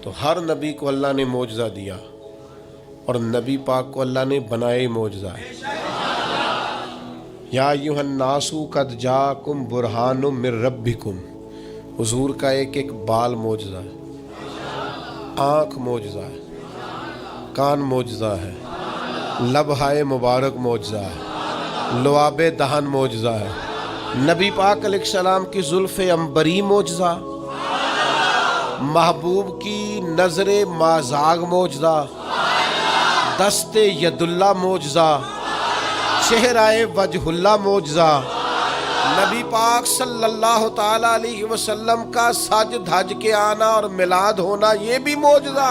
تو ہر نبی کو اللہ نے معجزہ دیا، اور نبی پاک کو اللہ نے بنائے معجزہ ہے۔ یا ایھا الناس قد جاءکم برہان من ربکم، حضور کا ایک ایک بال معجزہ ہے، آنکھ معجزہ ہے، کان معجزہ ہے، لبہائے مبارک معجزہ ہے، لعاب دہن معجزہ ہے، نبی پاک علیہ السلام کی زلف عنبری معجزہ، محبوب کی نظر مازاغ معجزہ، دست ید اللہ معجزہ، چہرہ وجہ اللہ معجزہ، نبی پاک صلی اللہ تعالیٰ علیہ وسلم کا سج دھج کے آنا اور میلاد ہونا یہ بھی معجزہ،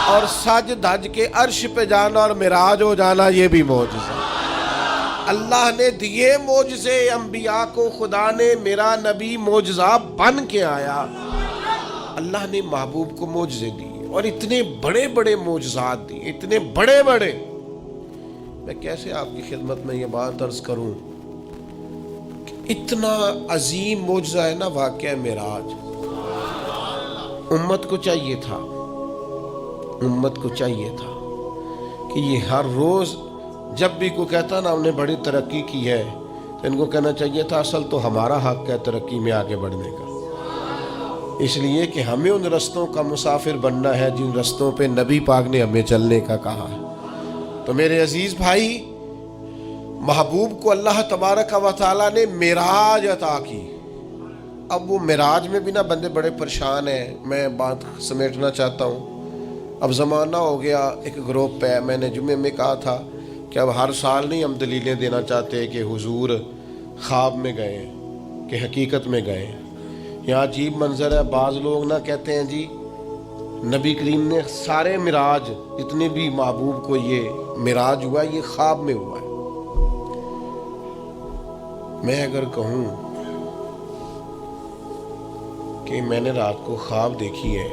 اور سج دھج کے عرش پہ جانا اور معراج ہو جانا یہ بھی معجزہ۔ اللہ نے دیے معجزے انبیاء کو، خدا نے میرا نبی معجزہ بن کے آیا۔ اللہ نے محبوب کو معجزے دیے، اور اتنے بڑے بڑے معجزات دیے، اتنے بڑے بڑے۔ میں کیسے آپ کی خدمت میں یہ بات عرض کروں کہ اتنا عظیم معجزہ ہے نا واقعہ معراج۔ امت کو چاہیے تھا کہ یہ ہر روز جب بھی کوئی کہتا نا انہیں بڑی ترقی کی ہے، تو ان کو کہنا چاہیے تھا اصل تو ہمارا حق ہے ترقی میں آگے بڑھنے کا، اس لیے کہ ہمیں ان رستوں کا مسافر بننا ہے جن رستوں پہ نبی پاک نے ہمیں چلنے کا کہا ہے۔ تو میرے عزیز بھائی، محبوب کو اللہ تبارک و تعالیٰ نے معراج عطا کی۔ اب وہ معراج میں بھی نا بندے بڑے پریشان ہیں۔ میں بات سمیٹنا چاہتا ہوں۔ اب زمانہ ہو گیا، ایک گروپ پہ میں نے جمعے میں کہا تھا کہ اب ہر سال نہیں ہم دلیلیں دینا چاہتے کہ حضور خواب میں گئے ہیں کہ حقیقت میں گئے ہیں۔ یہاں عجیب منظر ہے، بعض لوگ نہ کہتے ہیں جی نبی کریم نے سارے معراج جتنے بھی محبوب کو یہ معراج ہوا یہ خواب میں ہوا ہے۔ میں اگر کہوں کہ میں نے رات کو خواب دیکھی ہے،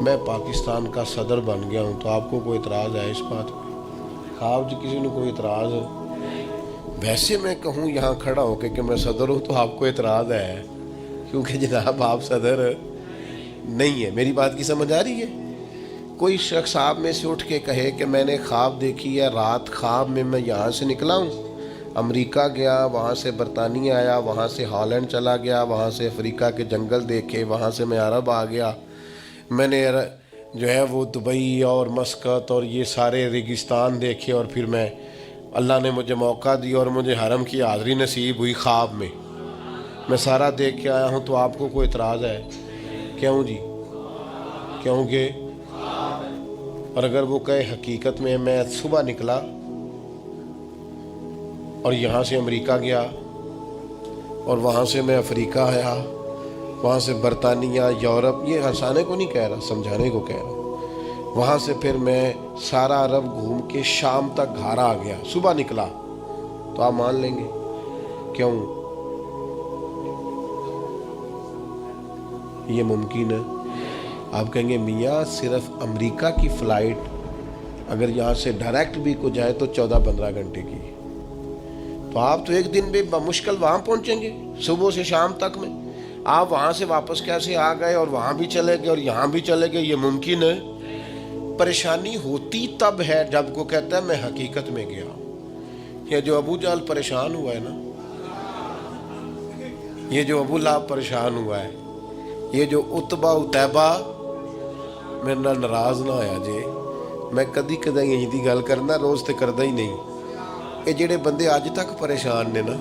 میں پاکستان کا صدر بن گیا ہوں، تو آپ کو کوئی اعتراض ہے اس بات پہ؟ خواب جو کسی نے کوئی اعتراض ہے؟ ویسے میں کہوں یہاں کھڑا ہو کہ میں صدر ہوں تو آپ کو اعتراض ہے، کیونکہ جناب آپ صدر نہیں ہے۔ میری بات کی سمجھ آ رہی ہے؟ کوئی شخص آپ میں سے اٹھ کے کہے کہ میں نے خواب دیکھی ہے، رات خواب میں یہاں سے نکلا ہوں، امریکہ گیا، وہاں سے برطانیہ آیا، وہاں سے ہالینڈ چلا گیا، وہاں سے افریقہ کے جنگل دیکھے، وہاں سے میں عرب آ گیا، میں نے جو ہے وہ دبئی اور مسقط اور یہ سارے ریگستان دیکھے، اور پھر اللہ نے مجھے موقع دیا اور مجھے حرم کی حاضری نصیب ہوئی خواب میں سارا دیکھ کے آیا ہوں، تو آپ کو کوئی اعتراض ہے؟ کیوں جی؟ کیونکہ اور اگر وہ کہے حقیقت میں صبح نکلا اور یہاں سے امریکہ گیا اور وہاں سے میں افریقہ آیا، وہاں سے برطانیہ، یورپ، یہ ہنسانے کو نہیں کہہ رہا، سمجھانے کو کہہ رہا، وہاں سے پھر میں سارا عرب گھوم کے شام تک گھر آ گیا، صبح نکلا، تو آپ مان لیں گے؟ کیوں؟ یہ ممکن ہے؟ آپ کہیں گے میاں صرف امریکہ کی فلائٹ اگر یہاں سے ڈائریکٹ بھی کو جائے تو 14-15 گھنٹے کی، تو آپ تو ایک دن بھی بمشکل وہاں پہنچیں گے، صبح سے شام تک میں۔ آپ وہاں سے واپس کیسے آ گئے اور وہاں بھی چلے گئے اور یہاں بھی چلے گئے؟ یہ ممکن ہے؟ پریشانی ہوتی تب ہے جب کو کہتا ہے میں حقیقت میں گیا۔ یہ جو ابو جہل پریشان ہوا ہے نا، یہ جو ابو لہب پریشان ہوا ہے، یہ جو اتبا اتیبہ، میرے نال ناراض نہ ہویا جے، میں کدی یہی دی گل کرنا، روز تے کردا ہی نہیں۔ یہ جڑے بندے آج تک پریشان نے نا،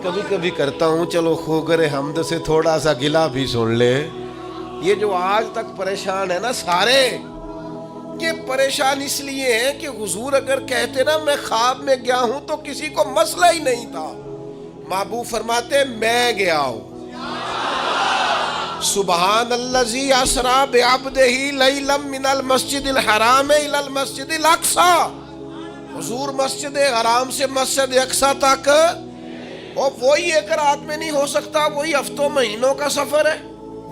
کبھی کبھی کرتا ہوں چلو خوگر حمد سے تھوڑا سا گلہ بھی سن لے۔ یہ جو آج تک پریشان ہے نا سارے، یہ پریشان اس لیے ہیں کہ حضور اگر کہتے نا میں خواب میں گیا ہوں تو کسی کو مسئلہ ہی نہیں تھا۔ محبوب فرماتے میں گیا ہوں۔ سبحان الذی اسریٰ بعبدہ لیلا من المسجد الحرام الی المسجد الاقصی۔ حضور مسجد حرام سے مسجد اقصی تک، اور وہی ایک رات میں نہیں ہو سکتا، وہی ہفتوں مہینوں کا سفر ہے،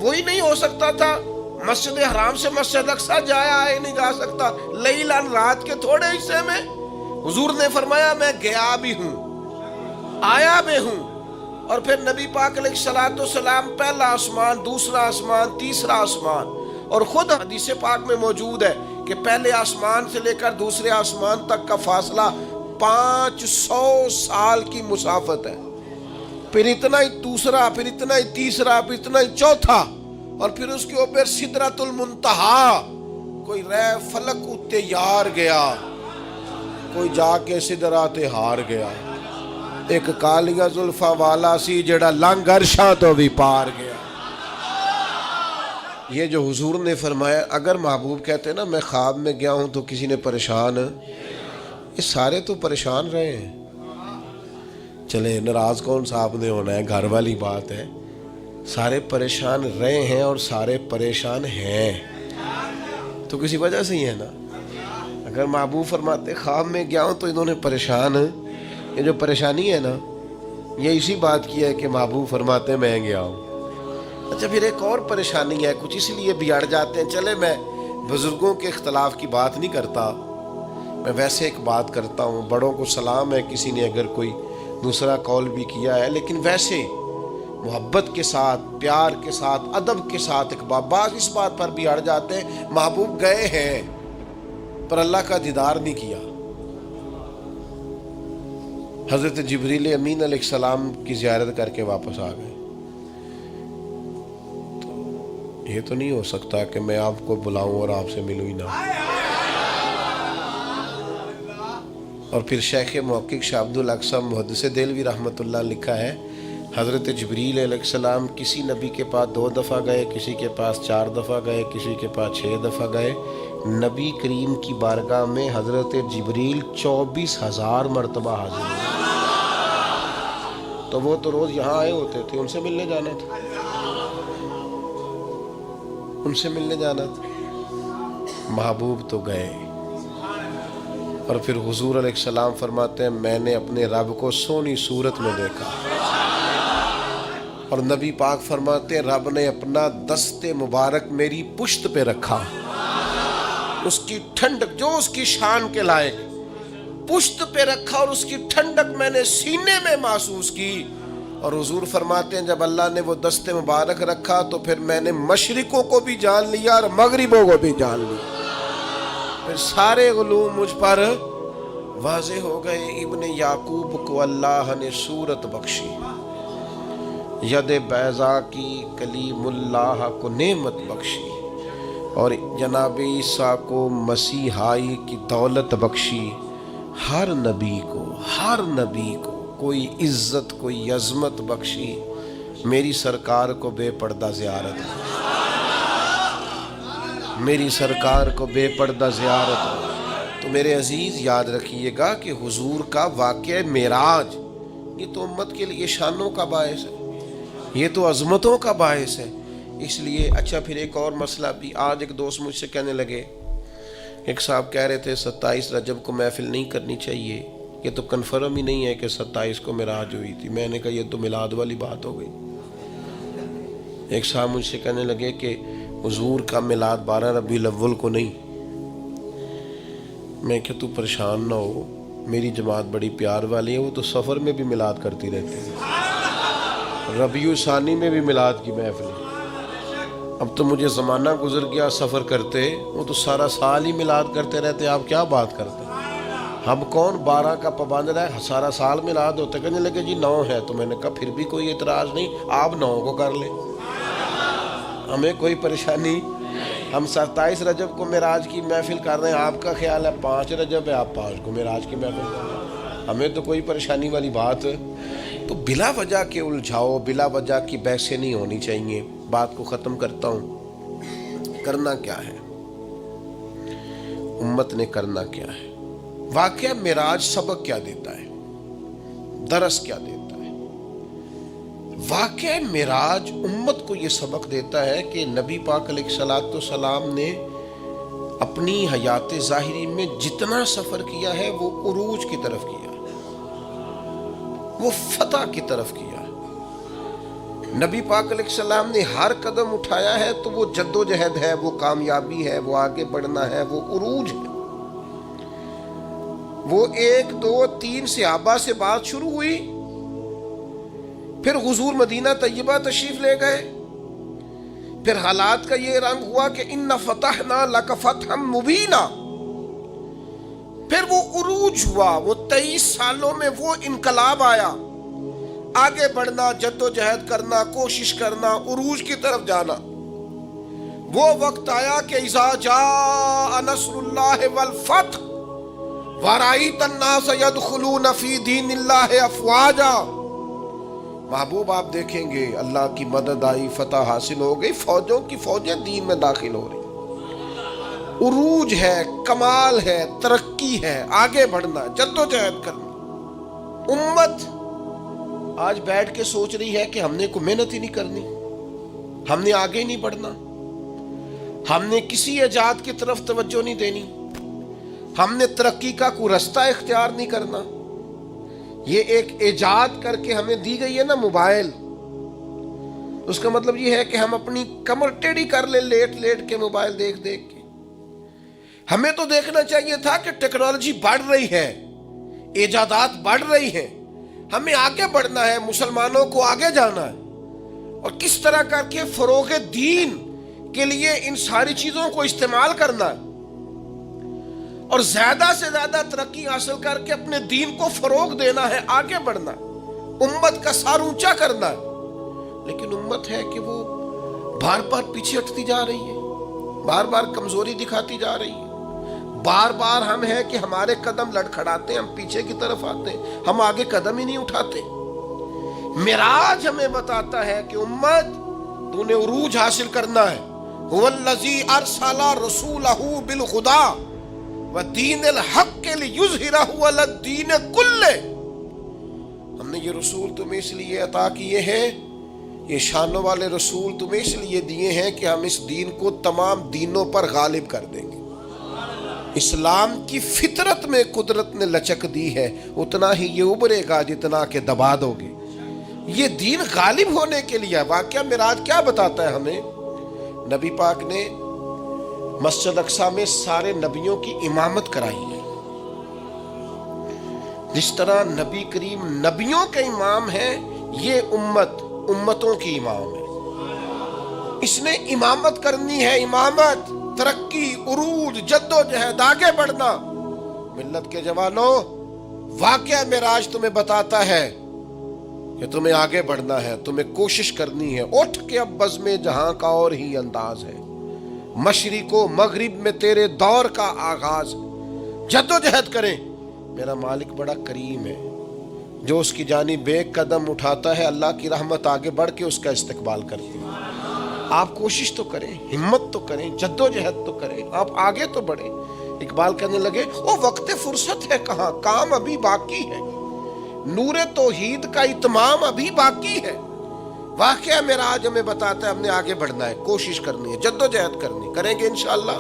وہی نہیں ہو سکتا تھا۔ مسجد حرام سے مسجد اقصی جایا ہے نہیں جا سکتا، لیلاً رات کے تھوڑے حصے میں۔ حضور نے فرمایا میں گیا بھی ہوں، آیا بھی ہوں، اور پھر نبی پاک علیہ الصلوۃ والسلام پہلا آسمان، دوسرا آسمان، تیسرا آسمان، اور خود حدیث پاک میں موجود ہے کہ پہلے آسمان سے لے کر دوسرے آسمان تک کا فاصلہ 500 سال کی مسافت ہے، پھر اتنا ہی دوسرا، پھر اتنا ہی تیسرا، پھر اتنا ہی چوتھا، اور پھر اس کے اوپر سدرۃ المنتہا، کوئی رہ فلک اتے یار گیا، کوئی جا کے سدرات ہار گیا، ایک کالیا زلفا والا سی جڑا لنگ عرشاں تو بھی پار گیا۔ یہ جو حضور نے فرمایا، اگر محبوب کہتے ہیں نا میں خواب میں گیا ہوں تو کسی نے پریشان، یہ سارے تو پریشان رہے ہیں۔ چلے ناراض کون صاحب نے ہونا ہے، گھر والی بات ہے، سارے پریشان رہے ہیں اور سارے پریشان ہیں تو کسی وجہ سے ہی ہے نا۔ اگر محبوب فرماتے خواب میں گیا ہوں تو انہوں نے پریشان، یہ جو پریشانی ہے نا یہ اسی بات کی ہے کہ محبوب فرماتے میں گیا ہوں۔ اچھا پھر ایک اور پریشانی ہے، کچھ اس لیے بھی اڑ جاتے ہیں۔ چلے میں بزرگوں کے اختلاف کی بات نہیں کرتا، میں ویسے ایک بات کرتا ہوں، بڑوں کو سلام ہے کسی نے اگر کوئی دوسرا قول بھی کیا ہے، لیکن ویسے محبت کے ساتھ، پیار کے ساتھ، ادب کے ساتھ ایک بعض اس بات پر بھی اڑ جاتے ہیں، محبوب گئے ہیں پر اللہ کا دیدار نہیں کیا۔ حضرت جبریل امین علیہ السلام کی زیارت کر کے واپس آ گئے، تو یہ تو نہیں ہو سکتا کہ میں آپ کو بلاؤں اور آپ سے ملوں ہی نہ۔ اور پھر شیخ محقق شاہ عبد الاقصی محدث دہلوی رحمۃ اللہ لکھا ہے، حضرت جبریل علیہ السلام کسی نبی کے پاس 2 دفعہ گئے، کسی کے پاس 4 دفعہ گئے، کسی کے پاس 6 دفعہ گئے، نبی کریم کی بارگاہ میں حضرت جبریل 24,000 مرتبہ حاضر ہوئے۔ تو وہ تو روز یہاں آئے ہوتے تھے، ان سے ملنے جانا تھا، ان سے ملنے جانا تھا، محبوب تو گئے۔ اور پھر حضور علیہ السلام فرماتے ہیں میں نے اپنے رب کو سونی صورت میں دیکھا، اور نبی پاک فرماتے ہیں رب نے اپنا دست مبارک میری پشت پہ رکھا، اس کی ٹھنڈک جو اس کی شان کے لائق پشت پہ رکھا، اور اس کی ٹھنڈک میں نے سینے میں محسوس کی۔ اور حضور فرماتے ہیں جب اللہ نے وہ دست مبارک رکھا تو پھر میں نے مشرقوں کو بھی جان لیا اور مغربوں کو بھی جان لیا، پھر سارے علوم مجھ پر واضح ہو گئے۔ ابن یعقوب کو اللہ نے صورت بخشی، ید بیضا کی کلیم اللہ کو نعمت بخشی، اور جناب عیسیٰ کو مسیحائی کی دولت بخشی۔ ہر نبی کو کوئی عزت، کوئی عظمت بخشی، میری سرکار کو بے پردہ زیارت، میری سرکار کو بے پردہ زیارت۔ تو میرے عزیز یاد رکھیے گا کہ حضور کا واقعہ معراج یہ تو امت کے لیے شانوں کا باعث ہے، یہ تو عظمتوں کا باعث ہے۔ اس لیے اچھا پھر ایک اور مسئلہ بھی، آج ایک دوست مجھ سے کہنے لگے، ایک صاحب کہہ رہے تھے 27 رجب کو محفل نہیں کرنی چاہیے، یہ تو کنفرم ہی نہیں ہے کہ 27 کو معراج ہوئی تھی۔ میں نے کہا یہ تو میلاد والی بات ہو گئی۔ ایک صاحب مجھ سے کہنے لگے کہ حضور کا میلاد 12 ربیع الاول کو نہیں۔ میں کہ تو پریشان نہ ہو، میری جماعت بڑی پیار والی ہے، وہ تو سفر میں بھی میلاد کرتی رہتی ہے، ربیع ثانی میں بھی میلاد کی محفل ہے۔ اب تو مجھے زمانہ گزر گیا سفر کرتے، وہ تو سارا سال ہی میلاد کرتے رہتے، آپ کیا بات کرتے ہیں؟ اب کون 12 کا پابند رہا، سارا سال میلاد ہوتا ہے؟ کہنے لگے جی 9 ہے، تو میں نے کہا پھر بھی کوئی اعتراض نہیں، آپ 9 کو کر لیں، ہمیں کوئی پریشانی۔ ہم 27 رجب کو معراج کی محفل کر رہے ہیں، آپ کا خیال ہے 5 رجب ہے، آپ 5 کو معراج کی محفل کر رہے ہیں، ہمیں تو کوئی پریشانی والی بات۔ تو بلا وجہ کے الجھاؤ، بلا وجہ کی بحثیں نہیں ہونی چاہیے۔ بات کو ختم کرتا ہوں، کرنا کیا ہے، امت نے کرنا کیا ہے؟ واقعہ معراج سبق کیا دیتا ہے، درس کیا دیتا ہے؟ واقعہ معراج امت کو یہ سبق دیتا ہے کہ نبی پاک علیہ الصلوۃ والسلام نے اپنی حیات ظاہری میں جتنا سفر کیا ہے وہ عروج کی طرف کیا، وہ فتح کی طرف کیا۔ نبی پاک علیہ السلام نے ہر قدم اٹھایا ہے تو وہ جد و جہد ہے، وہ کامیابی ہے، وہ آگے بڑھنا ہے، وہ عروج ہے۔ وہ 1 2 3 صحابہ سے بات شروع ہوئی، پھر حضور مدینہ طیبہ تشریف لے گئے، پھر حالات کا یہ رنگ ہوا کہ ان فتحنا لک فتحا مبینا، پھر وہ عروج ہوا، وہ 23 سالوں میں وہ انقلاب آیا، آگے بڑھنا، جد و جہد کرنا، کوشش کرنا، عروج کی طرف جانا۔ وہ وقت آیا کہ اذا جاء نصر اللہ والفتح ورأیت الناس يدخلون فی دین اللہ افواجا، محبوب آپ دیکھیں گے اللہ کی مدد آئی، فتح حاصل ہو گئی، فوجوں کی فوجیں دین میں داخل ہو رہی، عروج ہے، کمال ہے، ترقی ہے، آگے بڑھنا، جد و جہد کرنا۔ امت آج بیٹھ کے سوچ رہی ہے کہ ہم نے کوئی محنت ہی نہیں کرنی، ہم نے آگے نہیں بڑھنا، ہم نے کسی ایجاد کی طرف توجہ نہیں دینی، ہم نے ترقی کا کوئی رستہ اختیار نہیں کرنا۔ یہ ایک ایجاد کر کے ہمیں دی گئی ہے نا موبائل، اس کا مطلب یہ ہے کہ ہم اپنی کمر ٹیڑھی کر لیں لیٹ لیٹ کے موبائل دیکھ دیکھ کے۔ ہمیں تو دیکھنا چاہیے تھا کہ ٹیکنالوجی بڑھ رہی ہے، ایجادات بڑھ رہی ہیں، ہمیں آگے بڑھنا ہے، مسلمانوں کو آگے جانا ہے، اور کس طرح کر کے فروغ دین کے لیے ان ساری چیزوں کو استعمال کرنا ہے، اور زیادہ سے زیادہ ترقی حاصل کر کے اپنے دین کو فروغ دینا ہے، آگے بڑھنا، امت کا سر اونچا کرنا ہے۔ لیکن امت ہے کہ وہ بار بار پیچھے ہٹتی جا رہی ہے، بار بار کمزوری دکھاتی جا رہی ہے، بار بار ہم ہے کہ ہمارے قدم لڑکھڑاتے ہیں، ہم پیچھے کی طرف آتے ہیں، ہم آگے قدم ہی نہیں اٹھاتے۔ معراج ہمیں بتاتا ہے کہ امت تو نے عروج حاصل کرنا ہے۔ هو الذی ارسل رسولہ بالہدی ودین الحق لیظہرہ علی الدین کلہ، ہم نے یہ رسول تمہیں اس لیے عطا کیے ہیں، یہ شانوں والے رسول تمہیں اس لیے دیے ہیں کہ ہم اس دین کو تمام دینوں پر غالب کر دیں گے۔ اسلام کی فطرت میں قدرت نے لچک دی ہے، اتنا ہی یہ ابھرے گا جتنا کہ دبا دو گے۔ یہ دین غالب ہونے کے لیے۔ واقعہ معراج کیا بتاتا ہے ہمیں؟ نبی پاک نے مسجد اقصیٰ میں سارے نبیوں کی امامت کرائی ہے۔ جس طرح نبی کریم نبیوں کے امام ہے، یہ امت امتوں کی امام ہے۔ اس نے امامت کرنی ہے، امامت، ترقی، عروج، جد و جہد، آگے بڑھنا۔ ملت کے جوانوں، واقعہ معراج تمہیں بتاتا ہے کہ تمہیں آگے بڑھنا ہے، تمہیں کوشش کرنی ہے۔ اٹھ کے اب بزم جہاں کا اور ہی انداز ہے، مشرق و مغرب میں تیرے دور کا آغاز، جد و جہد کریں۔ میرا مالک بڑا کریم ہے، جو اس کی جانب ایک قدم اٹھاتا ہے، اللہ کی رحمت آگے بڑھ کے اس کا استقبال کرتی ہے۔ آپ کوشش تو کریں، ہمت تو کریں، جد و جہد تو کریں، آپ آگے تو بڑھیں۔ اقبال کہنے لگے وہ وقت فرصت ہے کہاں، کام ابھی باقی ہے، نور توحید کا اتمام ابھی باقی ہے۔ واقعہ معراج ہمیں بتاتا ہے ہم نے آگے بڑھنا ہے، کوشش کرنی ہے، جد و جہد کرنی، کریں گے انشاءاللہ۔